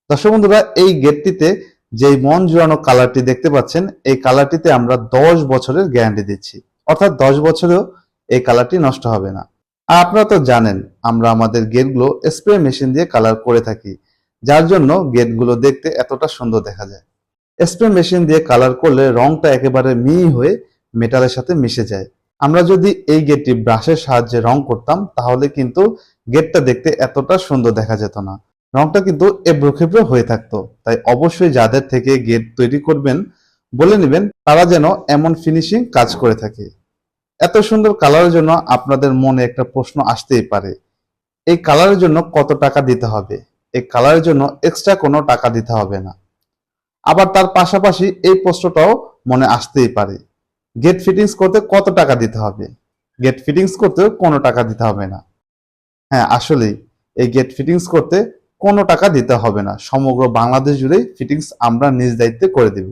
দর্শক বন্ধুরা, এই গেটটিতে যেই মন জুড়ানো কালারটি দেখতে পাচ্ছেন, এই কালারটিতে আমরা 10 বছরের গ্যারান্টি দিচ্ছি। অর্থাৎ 10 বছরেও এই কালারটি নষ্ট হবে না। আর আপনারা তো জানেন, আমরা আমাদের গেটগুলো স্প্রে মেশিন দিয়ে কালার করে থাকি, যার জন্য গেটগুলো দেখতে এতটা সুন্দর দেখা যায়। স্প্রে মেশিন দিয়ে কালার করলে রংটা একেবারে মিহি হয়ে মেটালের সাথে মিশে যায়। আমরা যদি এই গেটটি ব্রাশের সাহায্যে রং করতাম, তাহলে কিন্তু গেটটা দেখতে এতটা সুন্দর দেখা যেত না। রংটা কিন্তু এবড়ো খেবড়ো হয়ে থাকতো। তাই অবশ্যই যাদের থেকে গেট তৈরি করবেন, বলে নেবেন তারা যেন এমন ফিনিশিং কাজ করে থাকে। এত সুন্দর কালারের জন্য আপনাদের মনে একটা প্রশ্ন আসতেই পারে, এই কালারের জন্য কত টাকা দিতে হবে? এই কালারের জন্য এক্সট্রা কোনো টাকা দিতে হবে না। আবার তার পাশাপাশি এই প্রশ্নটাও মনে আসতেই পারে, গেট ফিটিংস করতে কত টাকা দিতে হবে? গেট ফিটিংস করতেও কোনো টাকা দিতে হবে না। হ্যাঁ, আসলেই এই গেট ফিটিংস করতে কোনো টাকা দিতে হবে না। সমগ্র বাংলাদেশ জুড়েই ফিটিংস আমরা নিজ দায়িত্বে করে দেব।